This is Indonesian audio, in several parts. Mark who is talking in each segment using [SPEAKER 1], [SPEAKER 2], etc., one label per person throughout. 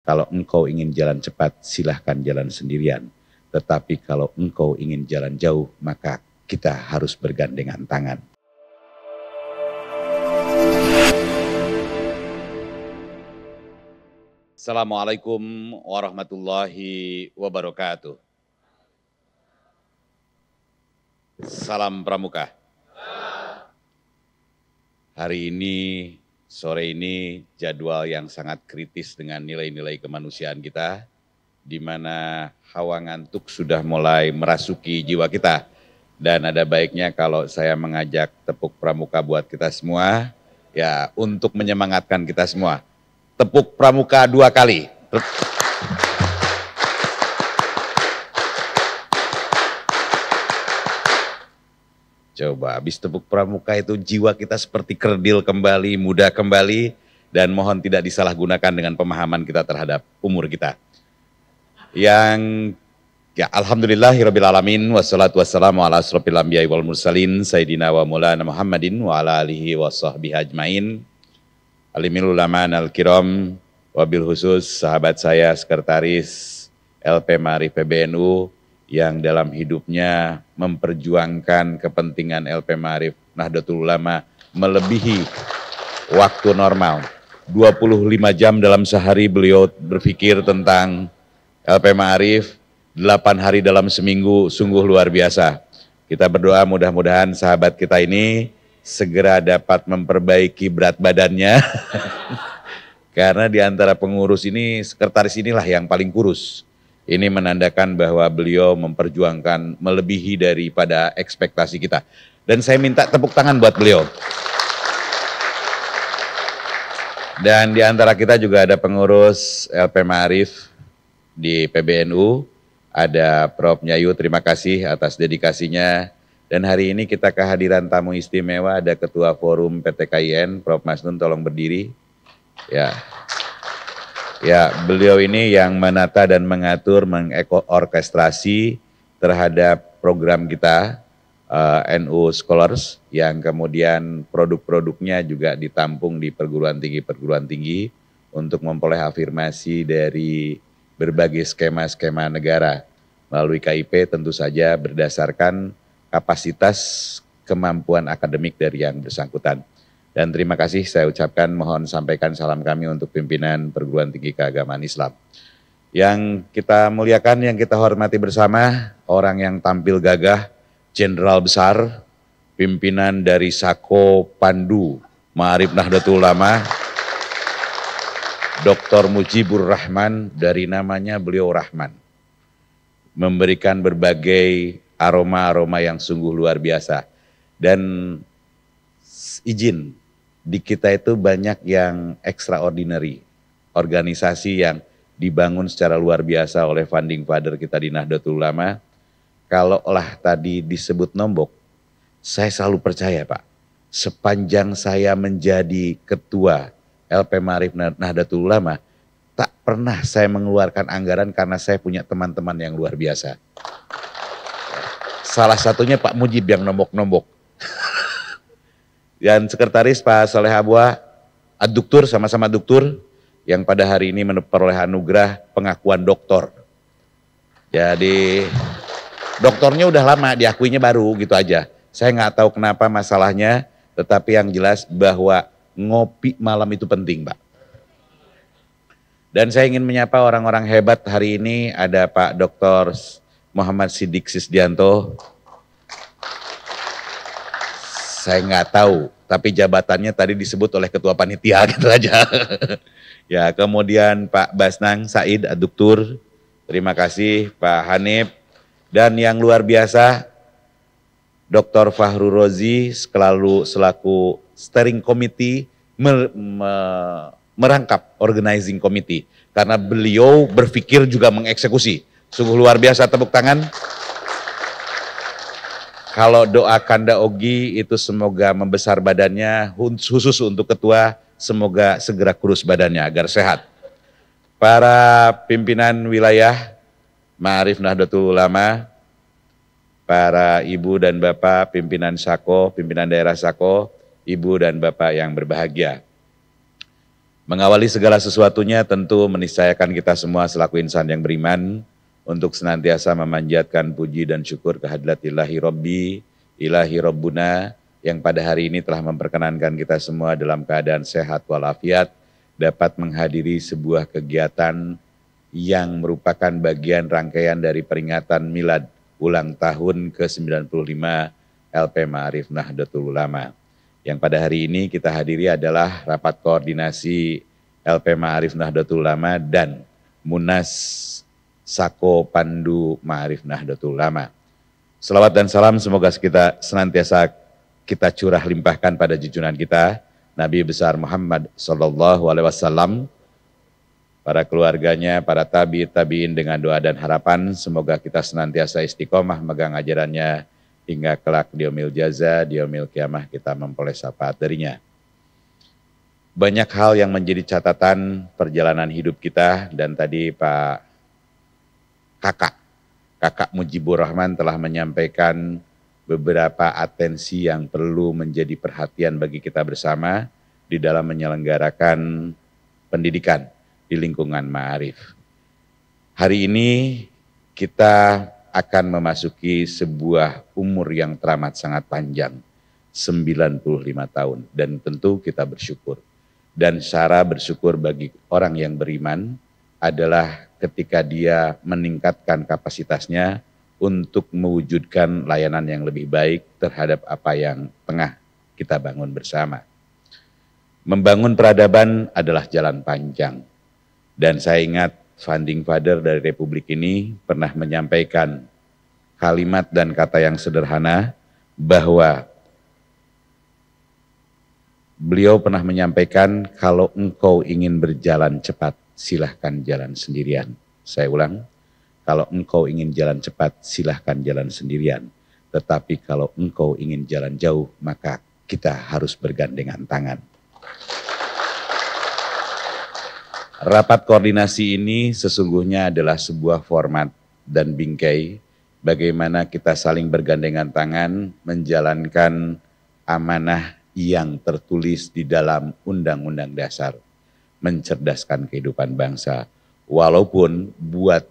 [SPEAKER 1] Kalau engkau ingin jalan cepat, silahkan jalan sendirian. Tetapi kalau engkau ingin jalan jauh, maka kita harus bergandengan tangan. Assalamualaikum warahmatullahi wabarakatuh. Salam Pramuka. Hari ini, sore ini jadwal yang sangat kritis dengan nilai-nilai kemanusiaan kita, di mana hawa ngantuk sudah mulai merasuki jiwa kita. Dan ada baiknya kalau saya mengajak tepuk pramuka buat kita semua, ya untuk menyemangatkan kita semua. Tepuk pramuka 2 kali. Coba, habis tepuk pramuka itu jiwa kita seperti kerdil kembali, muda kembali, dan mohon tidak disalahgunakan dengan pemahaman kita terhadap umur kita. Yang ya alhamdulillahirabbil alamin wassalatu wassalamu ala asrofil anbiya'i wal mursalin sayyidina wa maulana Muhammadin wa ala alihi wa sahbihi ajmain. Alimil ulama al-kiram, wabil khusus sahabat saya sekretaris LP Ma'arif PBNU yang dalam hidupnya memperjuangkan kepentingan LP Ma'arif Nahdlatul Ulama melebihi waktu normal. 25 jam dalam sehari beliau berpikir tentang LP Ma'arif, 8 hari dalam seminggu, sungguh luar biasa. Kita berdoa mudah-mudahan sahabat kita ini segera dapat memperbaiki berat badannya. Karena di antara pengurus ini, sekretaris inilah yang paling kurus. Ini menandakan bahwa beliau memperjuangkan melebihi daripada ekspektasi kita. Dan saya minta tepuk tangan buat beliau. Dan di antara kita juga ada pengurus LP Ma'arif di PBNU, ada Prof. Nyayu, terima kasih atas dedikasinya. Dan hari ini kita kehadiran tamu istimewa, ada Ketua Forum PTKIN, Prof. Masnun, tolong berdiri. Ya, beliau ini yang menata dan mengatur, mengorkestrasi terhadap program kita, NU Scholars, yang kemudian produk-produknya juga ditampung di perguruan tinggi untuk memperoleh afirmasi dari berbagai skema-skema negara. Melalui KIP tentu saja berdasarkan kapasitas kemampuan akademik dari yang bersangkutan. Dan terima kasih saya ucapkan, mohon sampaikan salam kami untuk pimpinan perguruan tinggi keagamaan Islam. Yang kita muliakan, yang kita hormati bersama, orang yang tampil gagah, jenderal besar, pimpinan dari Sako Pandu Ma'arif Nahdlatul Ulama, Dr. Mujibur Rahman, dari namanya beliau Rahman. Memberikan berbagai aroma-aroma yang sungguh luar biasa. Dan izin, di kita itu banyak yang extraordinary, organisasi yang dibangun secara luar biasa oleh founding father kita di Nahdlatul Ulama. Kalau lah tadi disebut nombok, saya selalu percaya Pak, sepanjang saya menjadi ketua LP Ma'arif Nahdlatul Ulama, tak pernah saya mengeluarkan anggaran karena saya punya teman-teman yang luar biasa. Salah satunya Pak Mujib yang nombok-nombok. Dan sekretaris Pak Saleh Abwa, aduktur, sama-sama aduktur, yang pada hari ini memperoleh anugerah pengakuan doktor. Jadi doktornya udah lama, diakuinya baru gitu aja. Saya nggak tahu kenapa masalahnya, tetapi yang jelas bahwa ngopi malam itu penting Pak. Dan saya ingin menyapa orang-orang hebat hari ini, ada Pak Dr. Muhammad Siddiq Sisdianto. Saya nggak tahu, tapi jabatannya tadi disebut oleh ketua panitia gitu aja. Ya, kemudian Pak Basnang Said Aduktur, terima kasih Pak Hanif, dan yang luar biasa Dr. Fahru Rozi selaku steering committee merangkap organizing committee, karena beliau berpikir juga mengeksekusi. Sungguh luar biasa, tepuk tangan. Kalau doa Kanda Ogi itu semoga membesar badannya, khusus untuk ketua semoga segera kurus badannya agar sehat. Para pimpinan wilayah Ma'arif Nahdlatul Ulama, para ibu dan bapak pimpinan Sako, pimpinan daerah Sako, ibu dan bapak yang berbahagia. Mengawali segala sesuatunya tentu meniscayakan kita semua selaku insan yang beriman untuk senantiasa memanjatkan puji dan syukur kehadirat ilahi Rabbi, ilahi Rabbuna yang pada hari ini telah memperkenankan kita semua dalam keadaan sehat walafiat dapat menghadiri sebuah kegiatan yang merupakan bagian rangkaian dari peringatan milad ulang tahun ke-95 LP Ma'arif Nahdlatul Ulama. Yang pada hari ini kita hadiri adalah rapat koordinasi LP Ma'arif Nahdlatul Ulama dan Munas Sako Pandu Ma'arif Nahdlatul Ulama. Selawat dan salam semoga kita senantiasa kita curah limpahkan pada junjungan kita Nabi besar Muhammad sallallahu alaihi wasallam, para keluarganya, para tabi'in dengan doa dan harapan semoga kita senantiasa istiqomah megang ajarannya hingga kelak di yaumil jaza, di yaumil kiamah kita memperoleh syafaat darinya. Banyak hal yang menjadi catatan perjalanan hidup kita dan tadi Pak Kakak Mujibur Rahman telah menyampaikan beberapa atensi yang perlu menjadi perhatian bagi kita bersama di dalam menyelenggarakan pendidikan di lingkungan Ma'arif. Hari ini kita akan memasuki sebuah umur yang teramat sangat panjang, 95 tahun. Dan tentu kita bersyukur. Dan cara bersyukur bagi orang yang beriman adalah ketika dia meningkatkan kapasitasnya untuk mewujudkan layanan yang lebih baik terhadap apa yang tengah kita bangun bersama. Membangun peradaban adalah jalan panjang. Dan saya ingat Founding Father dari Republik ini pernah menyampaikan kalimat dan kata yang sederhana bahwa beliau pernah menyampaikan kalau engkau ingin berjalan cepat silahkan jalan sendirian. Saya ulang, kalau engkau ingin jalan cepat silahkan jalan sendirian. Tetapi kalau engkau ingin jalan jauh maka kita harus bergandengan tangan. Rapat koordinasi ini sesungguhnya adalah sebuah format dan bingkai bagaimana kita saling bergandengan tangan menjalankan amanah yang tertulis di dalam Undang-Undang Dasar, mencerdaskan kehidupan bangsa. Walaupun buat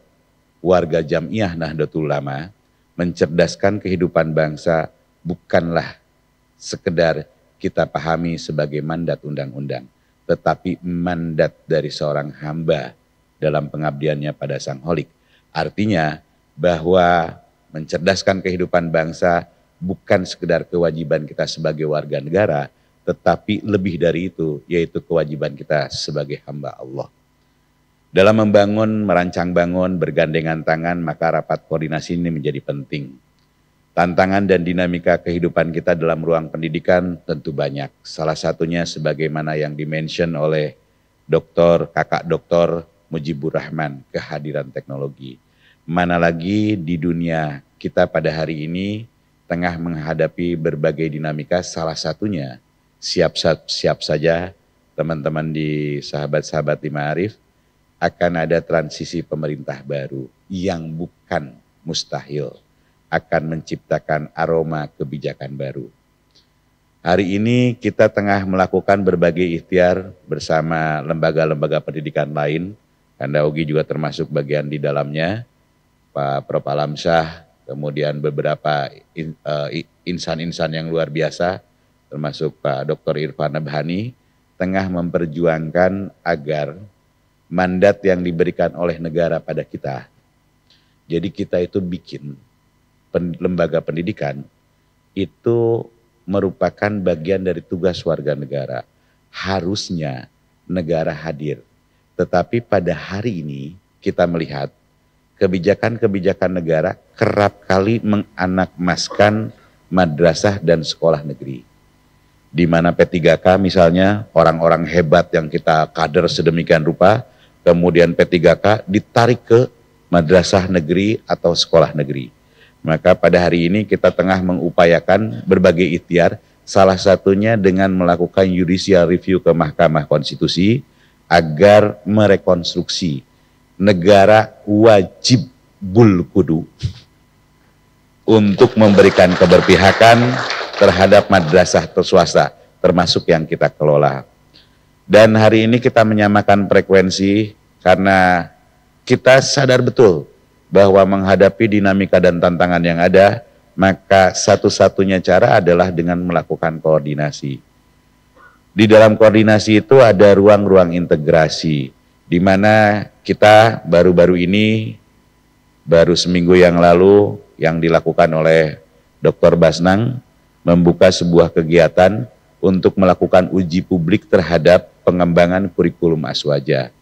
[SPEAKER 1] warga Jamiah Nahdlatul Ulama, mencerdaskan kehidupan bangsa bukanlah sekedar kita pahami sebagai mandat undang-undang, tetapi mandat dari seorang hamba dalam pengabdiannya pada Sang Holik. Artinya bahwa mencerdaskan kehidupan bangsa bukan sekedar kewajiban kita sebagai warga negara, tetapi lebih dari itu, yaitu kewajiban kita sebagai hamba Allah. Dalam membangun, merancang bangun, bergandengan tangan, maka rapat koordinasi ini menjadi penting. Tantangan dan dinamika kehidupan kita dalam ruang pendidikan tentu banyak. Salah satunya sebagaimana yang dimention oleh Kakak Doktor Mujibur Rahman, kehadiran teknologi. Mana lagi di dunia kita pada hari ini tengah menghadapi berbagai dinamika, salah satunya siap saja teman-teman di sahabat-sahabat di Ma'arif akan ada transisi pemerintah baru yang bukan mustahil akan menciptakan aroma kebijakan baru. Hari ini kita tengah melakukan berbagai ikhtiar bersama lembaga-lembaga pendidikan lain, Kanda Ogi juga termasuk bagian di dalamnya, Pak Prof. Alamsyah, kemudian beberapa insan-insan yang luar biasa, termasuk Pak Dr. Irfan Nabhani, tengah memperjuangkan agar mandat yang diberikan oleh negara pada kita, jadi kita itu bikin lembaga pendidikan itu merupakan bagian dari tugas warga negara. Harusnya negara hadir. Tetapi pada hari ini kita melihat kebijakan-kebijakan negara kerap kali menganakmaskan madrasah dan sekolah negeri. Di mana P3K misalnya orang-orang hebat yang kita kader sedemikian rupa, kemudian P3K ditarik ke madrasah negeri atau sekolah negeri. Maka pada hari ini kita tengah mengupayakan berbagai ikhtiar, salah satunya dengan melakukan judicial review ke Mahkamah Konstitusi agar merekonstruksi negara wajib kudu untuk memberikan keberpihakan terhadap madrasah swasta termasuk yang kita kelola. Dan hari ini kita menyamakan frekuensi karena kita sadar betul bahwa menghadapi dinamika dan tantangan yang ada, maka satu-satunya cara adalah dengan melakukan koordinasi. Di dalam koordinasi itu ada ruang-ruang integrasi, di mana kita baru-baru ini, baru seminggu yang lalu yang dilakukan oleh Dr. Basnang, membuka sebuah kegiatan untuk melakukan uji publik terhadap pengembangan kurikulum Aswaja.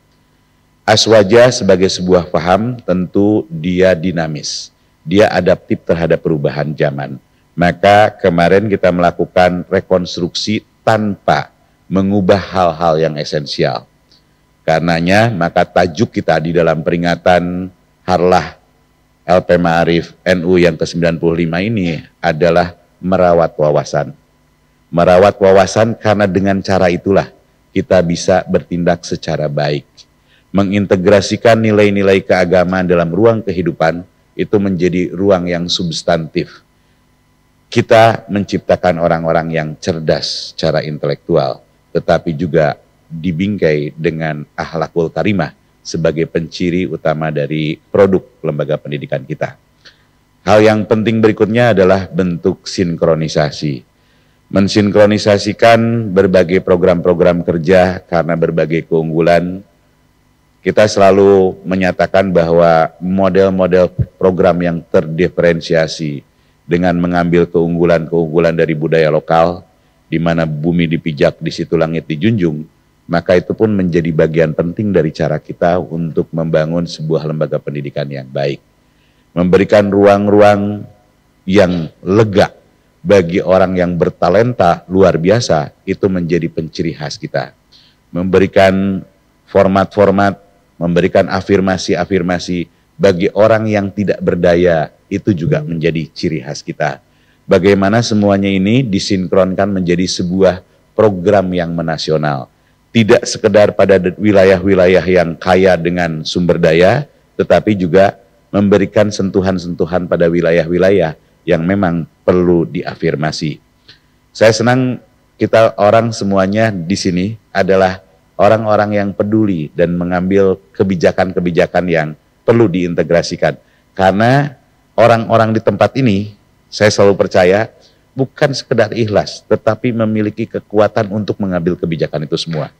[SPEAKER 1] Aswaja sebagai sebuah paham tentu dia dinamis, dia adaptif terhadap perubahan zaman. Maka kemarin kita melakukan rekonstruksi tanpa mengubah hal-hal yang esensial. Karenanya maka tajuk kita di dalam peringatan Harlah LP Ma'arif NU yang ke-95 ini adalah merawat wawasan. Merawat wawasan karena dengan cara itulah kita bisa bertindak secara baik. Mengintegrasikan nilai-nilai keagamaan dalam ruang kehidupan itu menjadi ruang yang substantif. Kita menciptakan orang-orang yang cerdas secara intelektual, tetapi juga dibingkai dengan akhlakul karimah sebagai penciri utama dari produk lembaga pendidikan kita. Hal yang penting berikutnya adalah bentuk sinkronisasi. Mensinkronisasikan berbagai program-program kerja karena berbagai keunggulan. Kita selalu menyatakan bahwa model-model program yang terdiferensiasi dengan mengambil keunggulan-keunggulan dari budaya lokal, di mana bumi dipijak, di situ langit dijunjung, maka itu pun menjadi bagian penting dari cara kita untuk membangun sebuah lembaga pendidikan yang baik. Memberikan ruang-ruang yang lega bagi orang yang bertalenta luar biasa, itu menjadi penciri khas kita. Memberikan format-format, memberikan afirmasi-afirmasi bagi orang yang tidak berdaya, itu juga menjadi ciri khas kita. Bagaimana semuanya ini disinkronkan menjadi sebuah program yang menasional. Tidak sekedar pada wilayah-wilayah yang kaya dengan sumber daya, tetapi juga memberikan sentuhan-sentuhan pada wilayah-wilayah yang memang perlu diafirmasi. Saya senang kita orang semuanya di sini adalah orang-orang yang peduli dan mengambil kebijakan-kebijakan yang perlu diintegrasikan. Karena orang-orang di tempat ini, saya selalu percaya, bukan sekedar ikhlas, tetapi memiliki kekuatan untuk mengambil kebijakan itu semua.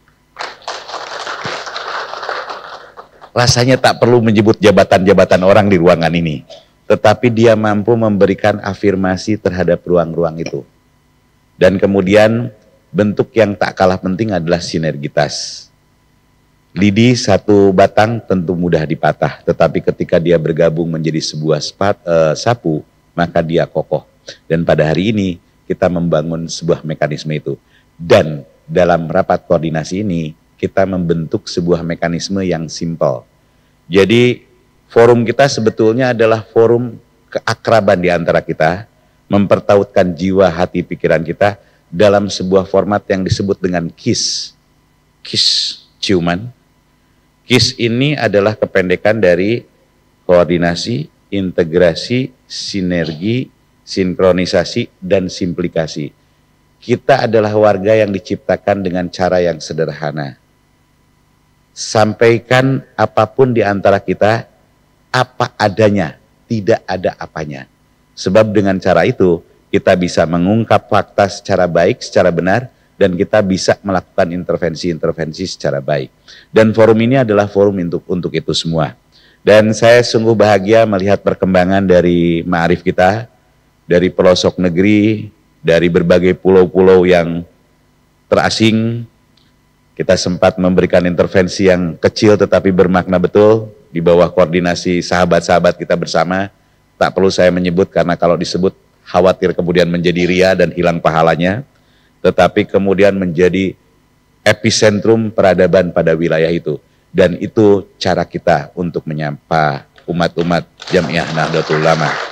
[SPEAKER 1] Rasanya tak perlu menyebut jabatan-jabatan orang di ruangan ini, tetapi dia mampu memberikan afirmasi terhadap ruang-ruang itu. Dan kemudian bentuk yang tak kalah penting adalah sinergitas. Lidi satu batang tentu mudah dipatah, tetapi ketika dia bergabung menjadi sebuah sapu, maka dia kokoh. Dan pada hari ini kita membangun sebuah mekanisme itu. Dan dalam rapat koordinasi ini kita membentuk sebuah mekanisme yang simpel. Jadi forum kita sebetulnya adalah forum keakraban di antara kita, mempertautkan jiwa, hati, pikiran kita dalam sebuah format yang disebut dengan KISS. KISS, ciuman. KISS ini adalah kependekan dari koordinasi, integrasi, sinergi, sinkronisasi, dan simplikasi. Kita adalah warga yang diciptakan dengan cara yang sederhana. Sampaikan apapun di antara kita, apa adanya, tidak ada apanya. Sebab dengan cara itu, kita bisa mengungkap fakta secara baik, secara benar, dan kita bisa melakukan intervensi-intervensi secara baik. Dan forum ini adalah forum untuk itu semua. Dan saya sungguh bahagia melihat perkembangan dari Ma'arif kita, dari pelosok negeri, dari berbagai pulau-pulau yang terasing. Kita sempat memberikan intervensi yang kecil tetapi bermakna betul di bawah koordinasi sahabat-sahabat kita bersama. Tak perlu saya menyebut karena kalau disebut khawatir kemudian menjadi ria dan hilang pahalanya. Tetapi kemudian menjadi epicentrum peradaban pada wilayah itu. Dan itu cara kita untuk menyapa umat-umat Jamiah Nahdlatul Ulama.